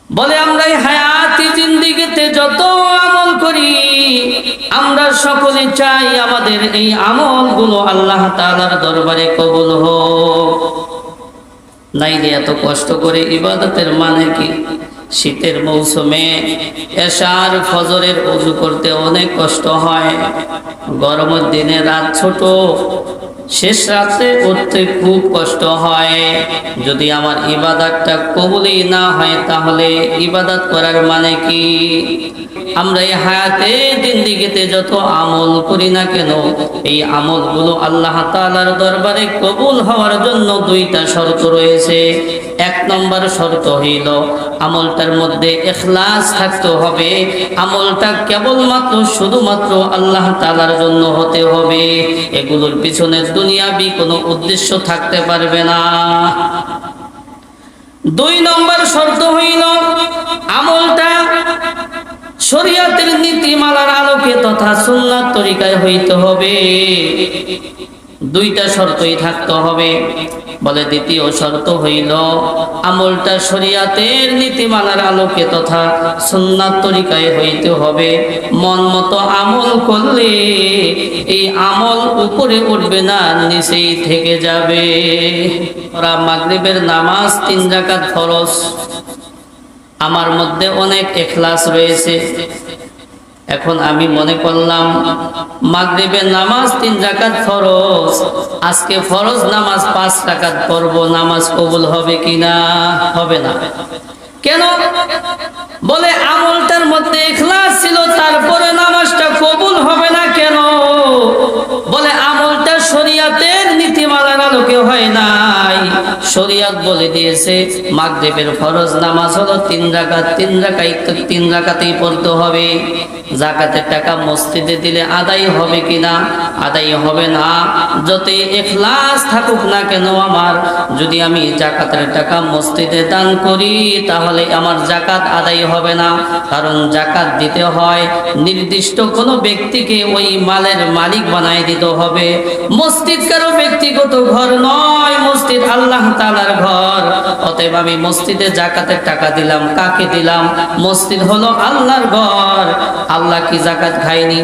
বলে আমরা এই হায়াতি জিন্দেগিতে যত আমল করি, আমরা সকলে চাই আমাদের এই আমলগুলো আল্লাহ তাআলার দরবারে কবুল হোক। নাইলে এত কষ্ট করে ইবাদতের মানে কি? শীতের মৌসুমে এশার ফজরের ওযু করতে অনেক কষ্ট হয়, গরমের দিনে রাত ছোট, শেষ রাতে উঠতে খুব কষ্ট হয়। যদি আমার ইবাদতটা কবুলই না হয় তাহলে ইবাদত করার মানে কি? আমরা এই হায়াতে জিন্দেগিতে যত আমল করি না কেন, এই আমলগুলো আল্লাহ তাআলার দরবারে কবুল হওয়ার জন্য দুইটা শর্ত রয়েছে। এক নম্বর শর্ত হইল আমলটার মধ্যে ইখলাস থাকতে হবে, আমলটা কেবলমাত্র শুধুমাত্র আল্লাহ তাআলার জন্য হতে হবে, এগুলোর পিছনে দুনিয়াবি কোনো উদ্দেশ্য থাকতে পারবে না। দুই নম্বর শর্ত হইল আমলটা শরীয়তের নীতিমালার আলোকে তথা সুন্নাত তরিকায় হইতে হবে। দুইটা শর্তই থাকতে হবে। বলে দ্বিতীয় শর্ত হইল আমলটা শরীয়তের নীতিমালার আলোকে তথা সুন্নাত তরিকায় হইতে হবে। মন মতো আমল করলে এই আমল উপরে উঠবে না, নিচেই থেকে যাবে। ওরা মাগরিবের নামাজ 3 রাকাত ফরজ, আমার মধ্যে অনেক ইখলাস রয়েছে। এখন আমি মনে করলাম মাগরিবের নামাজ 3 রাকাত ফরজ, আজকে ফরজ নামাজ 5 রাকাত পড়ব, নামাজ কবুল হবে কিনা? হবে না। কেন? বলে আমলটার মধ্যে ইখলাস ছিল, তারপরে নামাজটা কবুল হবে না কেন? বলে আমলটা শরীয়তের নীতিমালার আলোকে হয় নাই। শরীয়ত বলে দিয়েছে মাগরিবের ফরজ নামাজ হলো 3 রাকাত, 3 রাকাতেই পড়তে হবে। যাকাতের টাকা মসজিদে দিলে আদায় হবে কিনা? আদায় হবে না। যতই ইখলাস থাকুক না কেন আমার, যদি আমি যাকাতের টাকা মসজিদে দান করি তাহলে আমার যাকাত আদায় হবে না। কারণ যাকাত দিতে হয় নির্দিষ্ট কোনো ব্যক্তিকে ওই মালের মালিক বানায় দিতে হবে। মসজিদ কারো ব্যক্তিগত ঘর নয়, মসজিদ আল্লাহ তাআলার ঘর। অতএব আমি মসজিদে যাকাতের টাকা দিলাম, কাকে দিলাম? মসজিদ হলো আল্লাহর ঘর। আল্লাহ কি যাকাত খায়নি?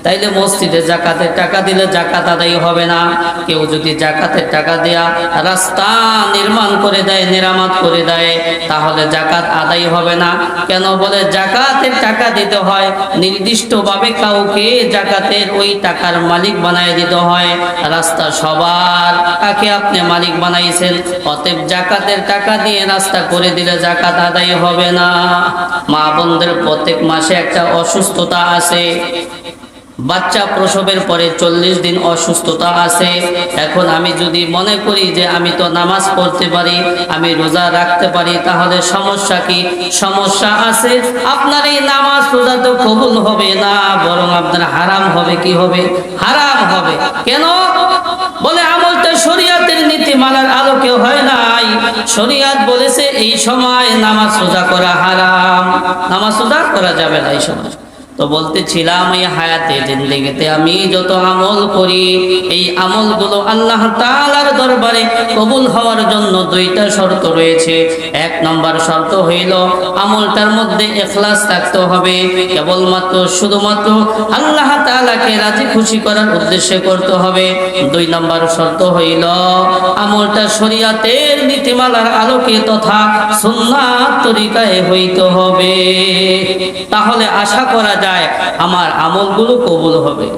তাইলে মসজিদে যাকাতের টাকা দিলে যাকাত আদায় হবে না। কেউ যদি যাকাতের টাকা দেয়া রাস্তা নির্মাণ করে দেয়, মেরামত করে দেয়, তাহলে যাকাত আদায় হবে না। কেন? বলে যাকাতের টাকা দিতে হয় নির্দিষ্টভাবে, কাউকে যাকাতের ওই টাকার মালিক বানায় দিতে হয়। রাস্তা সবার, কাকে আপনি মালিক বানাইছেন? অতএব যাকাতের টাকা দিয়ে রাস্তা করে দিলে যাকাত আদায় হবে না। মা বোনদের প্রত্যেক মাসে একটা অসুস্থতা আছে, বাচ্চা প্রসবের পরে 40 দিন অসুস্থতা আছে। এখন আমি যদি মনে করি যে আমি তো নামাজ পড়তে পারি, আমি রোজা রাখতে পারি, তাহলে সমস্যা কি? সমস্যা আছে। আপনার এই নামাজ রোজা তো কবুল হবে না, বরং আপনার হারাম হবে। কি হবে? হারাম হবে। কেন? বলে আমলটা শরীয়তের নীতিমালার আলোকে হয় নাই। শরীয়ত বলেছে এই সময় নামাজ রোজা করা হারাম, নামাজ রোজা করা যাবে না এই সময়। তো বলতেছিলাম এই হায়াতে জিন্দেগিতে আমি যত আমল করি, এই আমলগুলো আল্লাহ তাআলার দরবারে কবুল হওয়ার জন্য দুইটা শর্ত রয়েছে। এক নম্বর শর্ত হইল আমলটার মধ্যে ইখলাস থাকতে হবে, কেবলমাত্র শুধুমাত্র আল্লাহ তাআলাকে রাজি খুশি করার উদ্দেশ্যে করতে হবে। দুই নম্বর শর্ত হইল আমলটা শরীয়তের নীতিমালার আলোকে তথা সুন্নাত তরিকায় হইতে হবে। তাহলে আশা করা যায় আমার আমলগুলো কবুল হবে।